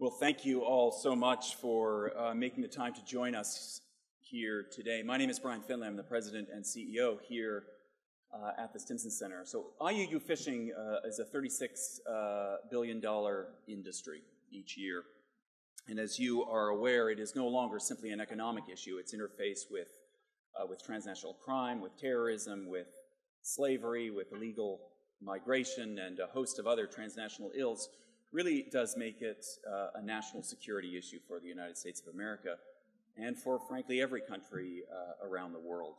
Well, thank you all so much for making the time to join us here today. My name is Brian Finlay. I'm the president and CEO here at the Stimson Center. So IUU fishing is a $36 billion industry each year. And as you are aware, it is no longer simply an economic issue. It's interfaced with transnational crime, with terrorism, with slavery, with illegal migration, and a host of other transnational ills. Really does make it a national security issue for the United States of America and for, frankly, every country around the world.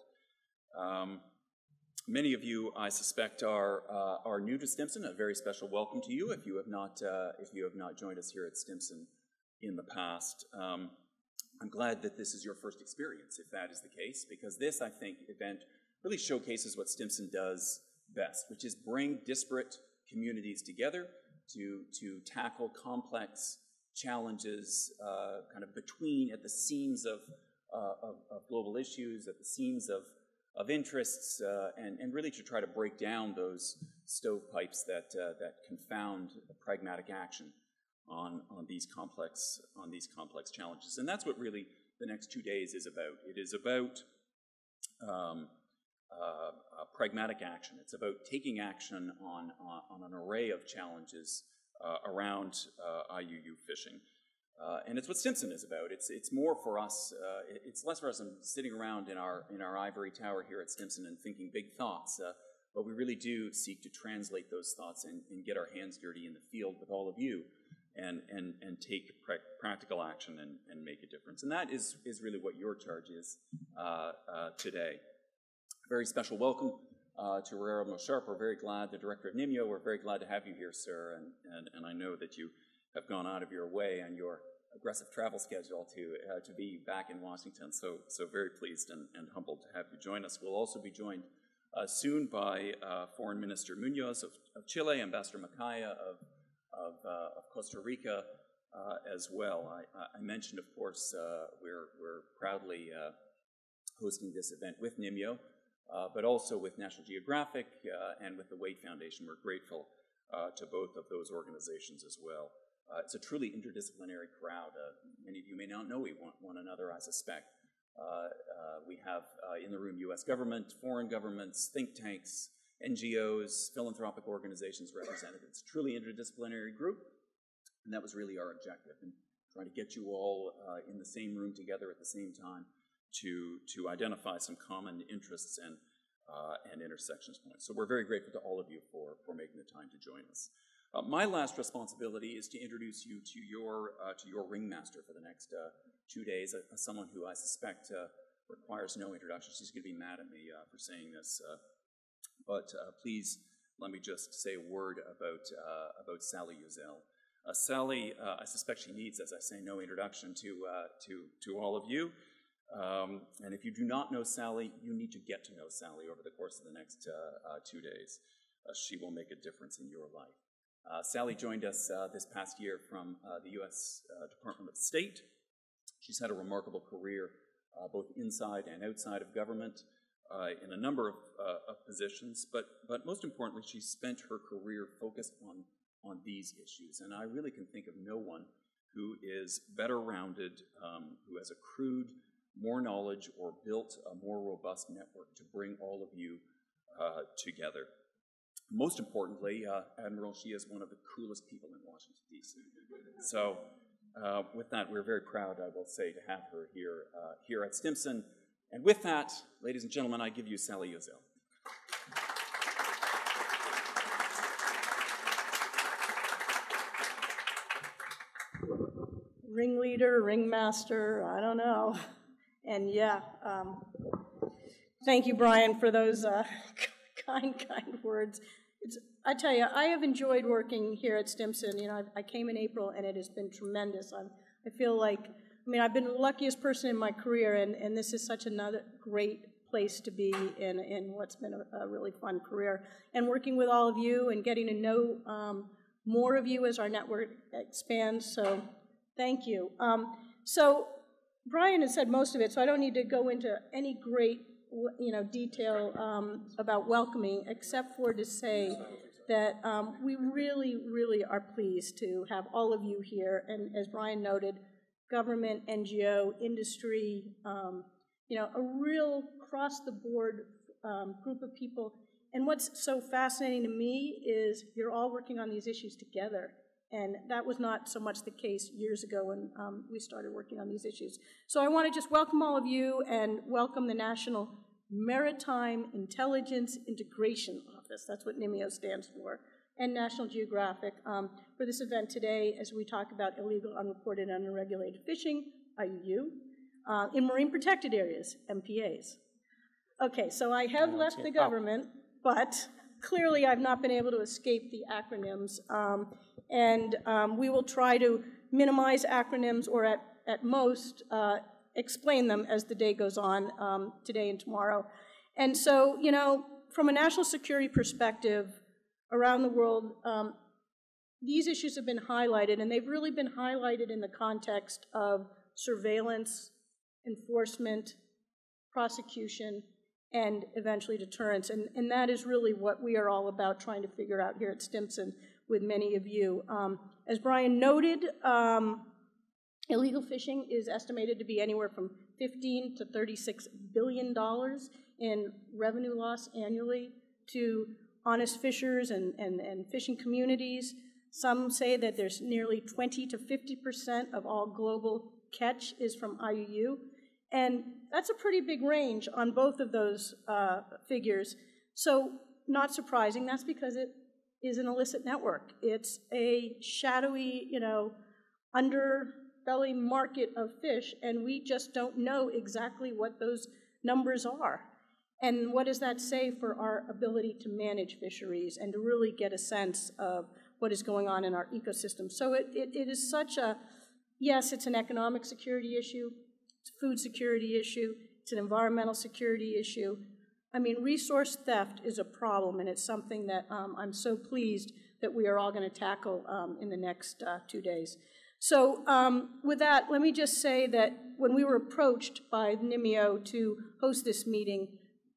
Many of you, I suspect, are new to Stimson. A very special welcome to you if you have not joined us here at Stimson in the past. I'm glad that this is your first experience, if that is the case, because this, I think, event really showcases what Stimson does best, which is bring disparate communities together to tackle complex challenges kind of between, at the seams of global issues, at the seams of interests, and really to try to break down those stovepipes that confound pragmatic action on these complex challenges. And that's what really the next 2 days is about. It is about pragmatic action. It's about taking action on an array of challenges around IUU fishing. And it's what Stimson is about. It's more for us, it's less for us than sitting around in our ivory tower here at Stimson and thinking big thoughts, but we really do seek to translate those thoughts and get our hands dirty in the field with all of you and take practical action and make a difference. And that is really what your charge is today. Very special welcome to Admiral Sharp. We're very glad, the director of NMIO, we're very glad to have you here, sir, and I know that you have gone out of your way on your aggressive travel schedule to be back in Washington, so very pleased and humbled to have you join us. We'll also be joined soon by Foreign Minister Munoz of Chile, Ambassador Macaya of Costa Rica as well. I mentioned, of course, we're proudly hosting this event with NMIO, but also with National Geographic and with the Wade Foundation. We're grateful to both of those organizations as well. It's a truly interdisciplinary crowd. Many of you may not know one another, I suspect. We have in the room U.S. government, foreign governments, think tanks, NGOs, philanthropic organizations represented. It's a truly interdisciplinary group, and that was really our objective, in trying to get you all in the same room together at the same time to identify some common interests and intersections points. So we're very grateful to all of you for making the time to join us. My last responsibility is to introduce you to your ringmaster for the next 2 days, someone who I suspect requires no introduction. She's going to be mad at me for saying this, but please let me just say a word about Sally Yozell. Sally, I suspect she needs, as I say, no introduction to all of you. And if you do not know Sally, you need to get to know Sally over the course of the next 2 days. She will make a difference in your life. Sally joined us this past year from the U.S. Department of State. She's had a remarkable career both inside and outside of government in a number of positions, but most importantly, she spent her career focused on these issues. And I really can think of no one who is better rounded, who has accrued more knowledge or built a more robust network to bring all of you together. Most importantly, Admiral, she is one of the coolest people in Washington, D.C. So with that, we're very proud, I will say, to have her here at Stimson. And with that, ladies and gentlemen, I give you Sally Yozell. Ringleader, ringmaster, I don't know. And yeah, thank you, Brian, for those kind words. I tell you, I have enjoyed working here at Stimson. You know, I came in April, and it has been tremendous. I feel like, I mean, I've been the luckiest person in my career, and this is such another great place to be in what's been a really fun career. And working with all of you and getting to know more of you as our network expands, so thank you. So Brian has said most of it, so I don't need to go into any great detail about welcoming, except for to say that we really, really are pleased to have all of you here. And as Brian noted, government, NGO, industry, you know, a real across-the-board group of people. And what's so fascinating to me is you're all working on these issues together. And that was not so much the case years ago when we started working on these issues. So I want to just welcome all of you and welcome the National Maritime Intelligence Integration Office. That's what NMIO stands for, and National Geographic for this event today as we talk about illegal, unreported, and unregulated fishing, IUU, in marine protected areas, MPAs. Okay, so I have left the government, but clearly I've not been able to escape the acronyms, and we will try to minimize acronyms or at most explain them as the day goes on, today and tomorrow. And so, you know, from a national security perspective around the world, these issues have been highlighted, and they've really been highlighted in the context of surveillance, enforcement, prosecution, and eventually deterrence. And that is really what we are all about trying to figure out here at Stimson with many of you. As Brian noted, illegal fishing is estimated to be anywhere from $15 to $36 billion in revenue loss annually to honest fishers and fishing communities. Some say that there's nearly 20 to 50% of all global catch is from IUU. And that's a pretty big range on both of those figures. So not surprising, that's because it is an illicit network. It's a shadowy, you know, underbelly market of fish, and we just don't know exactly what those numbers are. And what does that say for our ability to manage fisheries and to really get a sense of what is going on in our ecosystem? So it is such a, yes, it's an economic security issue, it's a food security issue, it's an environmental security issue. I mean, resource theft is a problem, and it's something that I'm so pleased that we are all going to tackle in the next 2 days. So with that, let me just say that when we were approached by NMIO to host this meeting,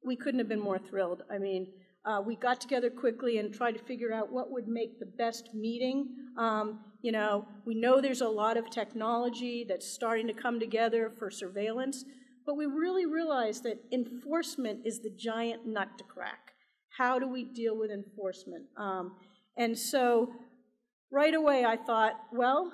we couldn't have been more thrilled. I mean, we got together quickly and tried to figure out what would make the best meeting. You know, we know there's a lot of technology that's starting to come together for surveillance, but we really realized that enforcement is the giant nut to crack. How do we deal with enforcement? And so right away I thought, well,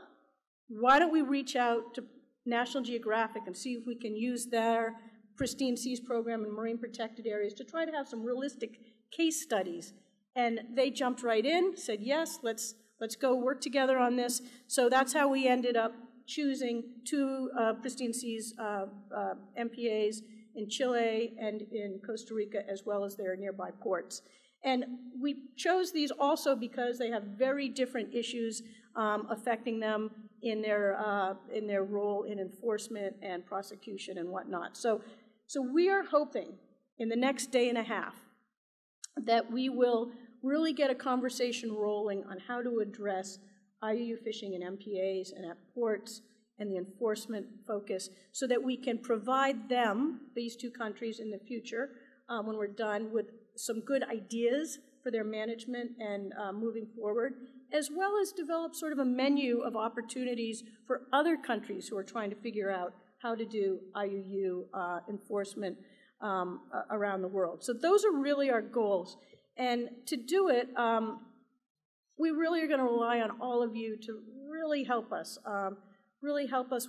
why don't we reach out to National Geographic and see if we can use their Pristine Seas program in marine protected areas to try to have some realistic case studies. And they jumped right in, said, yes, let's go work together on this. So that's how we ended up choosing 2 Pristine Seas MPAs in Chile and in Costa Rica, as well as their nearby ports. And we chose these also because they have very different issues affecting them in their role in enforcement and prosecution and whatnot. So we are hoping in the next day and a half that we will really get a conversation rolling on how to address IUU fishing in MPAs and at ports and the enforcement focus so that we can provide them, these 2 countries in the future, when we're done, with some good ideas for their management and moving forward, as well as develop sort of a menu of opportunities for other countries who are trying to figure out how to do IUU enforcement around the world. So those are really our goals. And to do it, we really are going to rely on all of you to really help us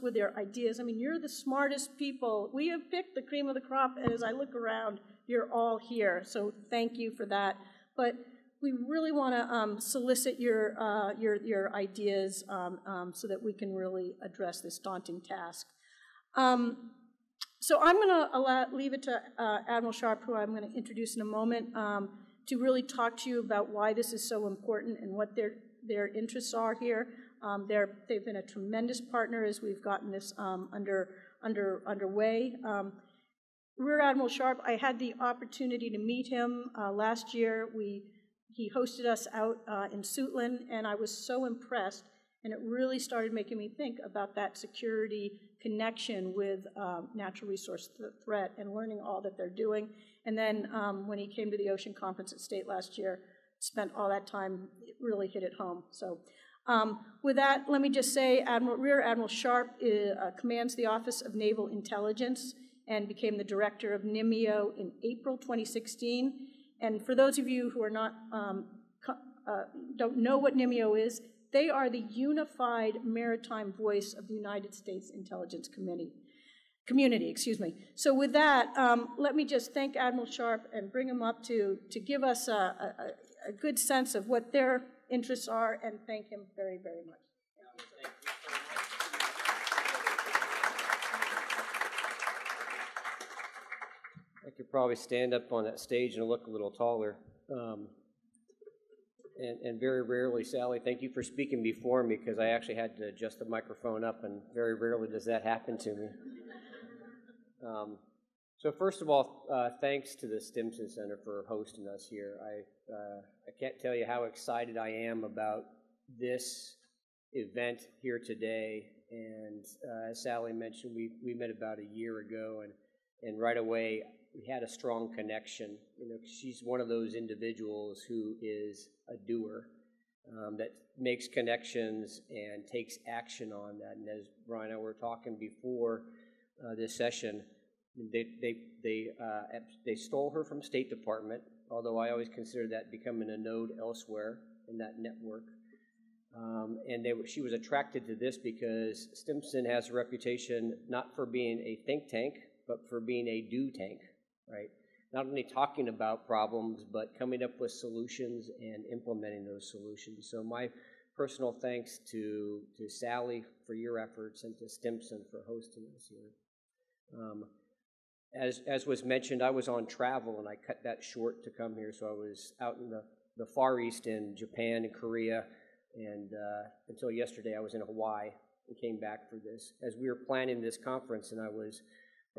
with your ideas. I mean, you're the smartest people. We have picked the cream of the crop, and as I look around, you're all here. So thank you for that. But we really want to solicit your ideas so that we can really address this daunting task. So I'm going to leave it to Admiral Sharp, who I'm going to introduce in a moment, to really talk to you about why this is so important and what their interests are here. They've been a tremendous partner as we've gotten this underway. Rear Admiral Sharp, I had the opportunity to meet him last year. He hosted us out in Suitland, and I was so impressed, and it really started making me think about that security connection with natural resource threat and learning all that they're doing. And then when he came to the Ocean Conference at State last year, spent all that time, it really hit it home. So with that, let me just say Rear Admiral Sharp commands the Office of Naval Intelligence and became the director of NMIO in April 2016. And for those of you who are not don't know what NMIO is, they are the unified maritime voice of the United States Intelligence Community. So with that, let me just thank Admiral Sharp and bring him up to give us a good sense of what their interests are, and thank him very, very much. I could probably stand up on that stage and look a little taller. And very rarely, Sally, thank you for speaking before me, because I actually had to adjust the microphone up, and very rarely does that happen to me. So first of all, thanks to the Stimson Center for hosting us here. I can't tell you how excited I am about this event here today. And as Sally mentioned, we met about a year ago, and right away we had a strong connection. You know, she's one of those individuals who is a doer, that makes connections and takes action on that. And as Brian and I were talking before this session, they stole her from State Department, although I always consider that becoming a node elsewhere in that network. And she was attracted to this because Stimson has a reputation not for being a think tank, but for being a do tank, right? Not only talking about problems, but coming up with solutions and implementing those solutions. So my personal thanks to Sally for your efforts, and to Stimson for hosting us here. As was mentioned, I was on travel, and I cut that short to come here. So I was out in the Far East in Japan and Korea, and until yesterday I was in Hawaii and came back for this. As we were planning this conference, and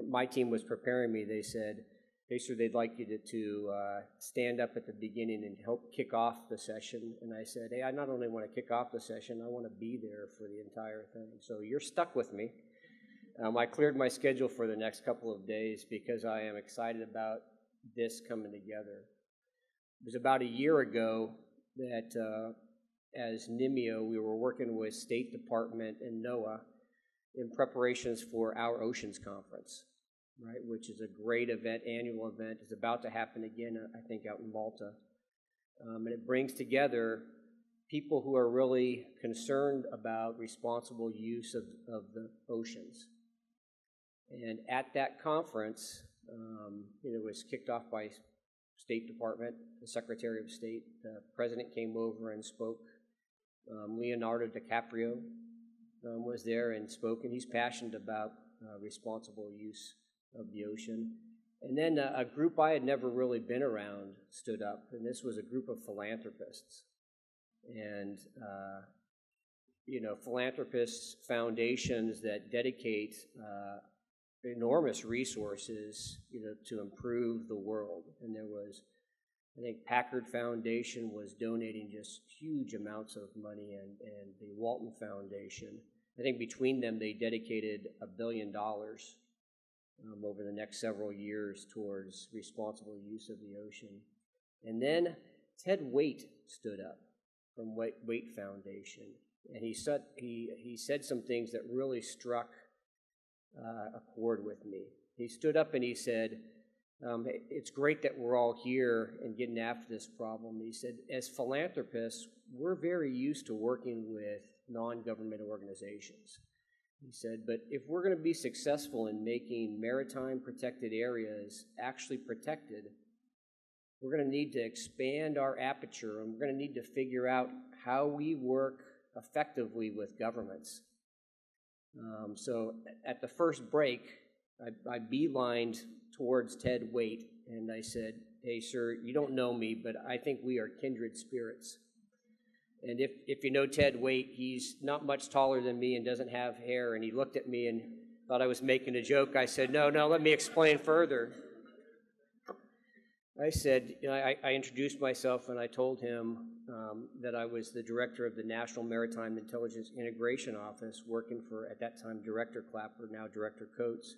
my team was preparing me, they said, "Hey, sir, they'd like you to stand up at the beginning and help kick off the session." And I said, "Hey, I not only want to kick off the session, I want to be there for the entire thing. So you're stuck with me." I cleared my schedule for the next couple of days because I am excited about this coming together. It was about a year ago that as NMIO, we were working with State Department and NOAA in preparations for our Oceans Conference, right, which is a great event, annual event. It's about to happen again, I think, out in Malta. And it brings together people who are really concerned about responsible use of the oceans. And at that conference, it was kicked off by State Department, the Secretary of State. The President came over and spoke. Leonardo Dicaprio was there and spoke, and he's passionate about responsible use of the ocean. And then a group I had never really been around stood up, and this was a group of philanthropists. And, philanthropists, foundations that dedicate enormous resources, to improve the world. And there was, I think, Packard Foundation was donating just huge amounts of money, and the Walton Foundation. I think between them they dedicated $1 billion over the next several years towards responsible use of the ocean. And then Ted Waite stood up from Waite Foundation, and he said some things that really struck a chord with me. He stood up and he said, "It's great that we're all here and getting after this problem." He said, "As philanthropists, we're very used to working with non-government organizations." He said, "But if we're going to be successful in making maritime protected areas actually protected, we're going to need to expand our aperture, and we're going to need to figure out how we work effectively with governments." So at the first break, I beelined towards Ted Waite, and I said, "Hey, sir, you don't know me, but I think we are kindred spirits." And if you know Ted Waite, he's not much taller than me and doesn't have hair, and he looked at me and thought I was making a joke. I said, no, let me explain further. I said, I introduced myself, and I told him that I was the director of the National Maritime Intelligence Integration Office, working for, at that time, Director Clapper, now Director Coates.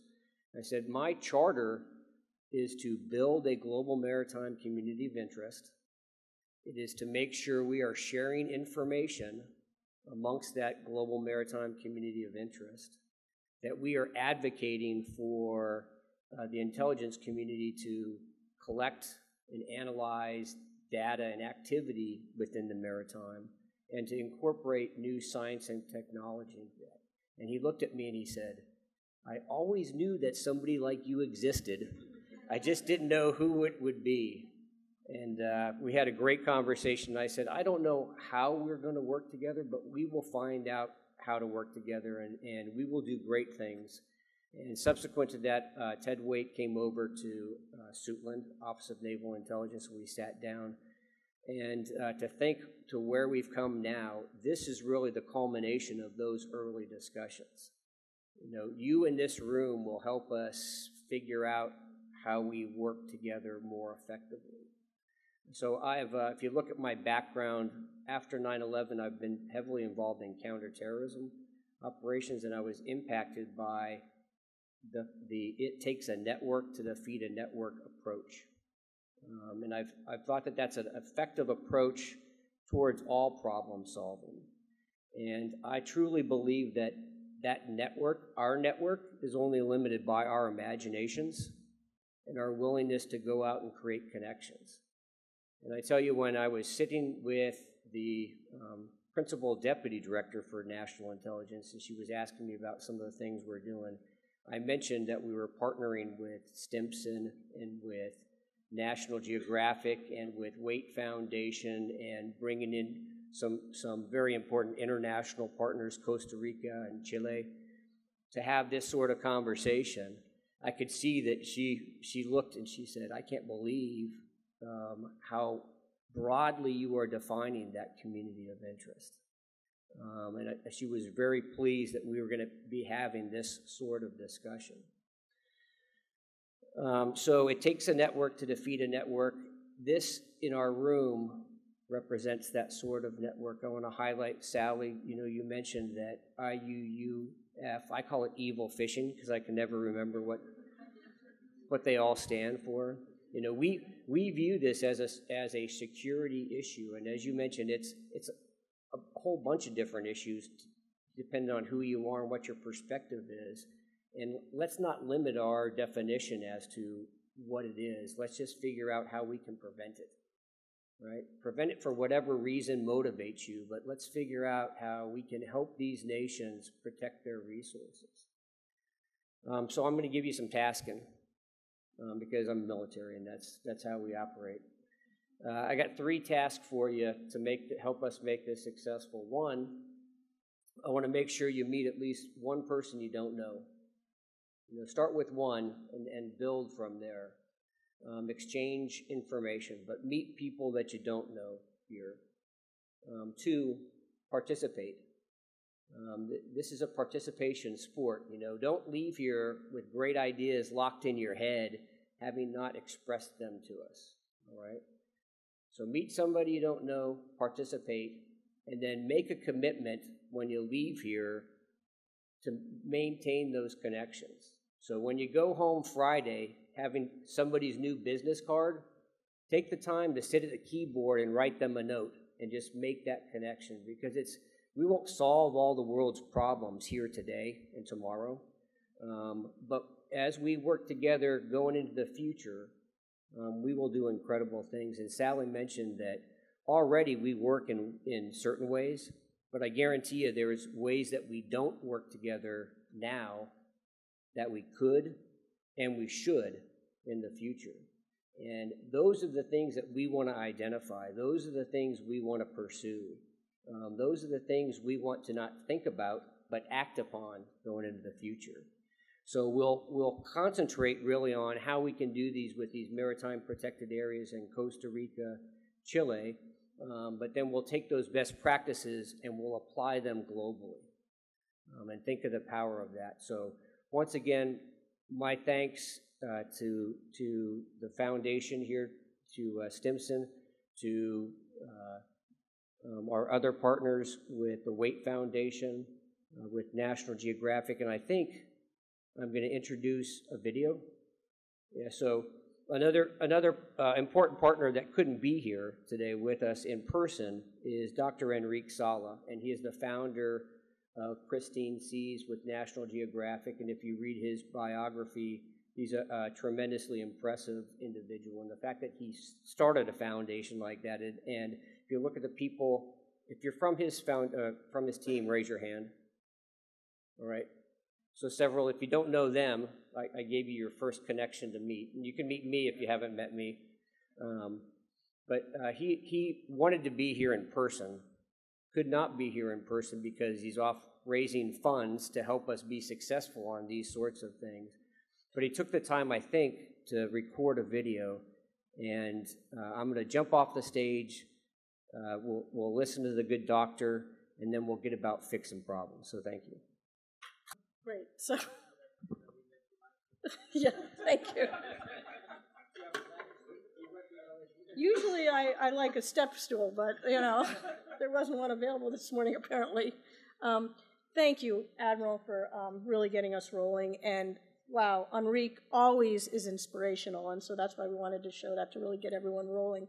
I said, my charter is to build a global maritime community of interest It is to make sure we are sharing information amongst that global maritime community of interest, that we are advocating for the intelligence community to collect and analyze data and activity within the maritime, and to incorporate new science and technology into that. And he looked at me and he said, I always knew that somebody like you existed. I just didn't know who it would be. And we had a great conversation. I said, I don't know how we're going to work together, but we will find out how to work together, and we will do great things. And subsequent to that, Ted Waite came over to Suitland, Office of Naval Intelligence, and we sat down. And to think to where we've come now, this is really the culmination of those early discussions. You know, you in this room will help us figure out how we work together more effectively. So if you look at my background, after 9/11, I've been heavily involved in counterterrorism operations, and I was impacted by the it takes a network to defeat a network approach. And I've thought that that's an effective approach towards all problem solving. And I truly believe that that network, our network, is only limited by our imaginations and our willingness to go out and create connections. And I tell you, when I was sitting with the principal deputy director for national intelligence, and she was asking me about some of the things we're doing, I mentioned that we were partnering with Stimson and with National Geographic and with Waite Foundation, and bringing in some very important international partners, Costa Rica and Chile, to have this sort of conversation. I could see that she looked and she said, I can't believe how broadly you are defining that community of interest. And she was very pleased that we were going to be having this sort of discussion. So it takes a network to defeat a network. This in our room represents that sort of network. I want to highlight, Sally, you mentioned that IUUF, I call it evil fishing because I can never remember what they all stand for. We view this as a security issue, and as you mentioned, it's a whole bunch of different issues depending on who you are and what your perspective is. And let's not limit our definition as to what it is. Let's just figure out how we can prevent it, right? Prevent it for whatever reason motivates you, but let's figure out how we can help these nations protect their resources. So I'm going to give you some tasking. Because I'm military, and that's how we operate. I got 3 tasks for you to help us make this successful. 1, I want to make sure you meet at least one person you don't know. Start with 1 and build from there. Exchange information, but meet people that you don't know here. 2, participate. This is a participation sport. Don't leave here with great ideas locked in your head, having not expressed them to us. All right? So meet somebody you don't know, participate, and then make a commitment when you leave here to maintain those connections. So when you go home Friday, having somebody's new business card, take the time to sit at the keyboard and write them a note and just make that connection, because we won't solve all the world's problems here today and tomorrow, but as we work together going into the future, we will do incredible things. And Sally mentioned that already we work in certain ways, but I guarantee you there's ways that we don't work together now that we could and we should in the future. And those are the things that we want to identify. Those are the things we want to pursue. Those are the things we want to not think about, but act upon going into the future. So we'll concentrate really on how we can do these with these maritime protected areas in Costa Rica, Chile, but then we'll take those best practices and we'll apply them globally, and think of the power of that. So once again, my thanks to the foundation here, to Stimson, to our other partners with the Waite Foundation, with National Geographic, and I think I'm going to introduce a video. Yeah, so Another important partner that couldn't be here today with us in person is Dr. Enric Sala, and he is the founder of Pristine Seas with National Geographic, and if you read his biography, he's a tremendously impressive individual, and the fact that he started a foundation like that, and if you look at the people, if you're from his team, raise your hand. All right. So several, if you don't know them, I gave you your first connection to meet. And you can meet me if you haven't met me. But he wanted to be here in person, could not be here in person because he's off raising funds to help us be successful on these sorts of things. But he took the time, I think, to record a video. And I'm going to jump off the stage. We'll listen to the good doctor, and then we'll get about fixing problems. So thank you. Great. So, yeah, thank you. Usually I like a step stool, but, there wasn't one available this morning, apparently. Thank you, Admiral, for really getting us rolling. And, wow, Enric always is inspirational, and so that's why we wanted to show that to really get everyone rolling.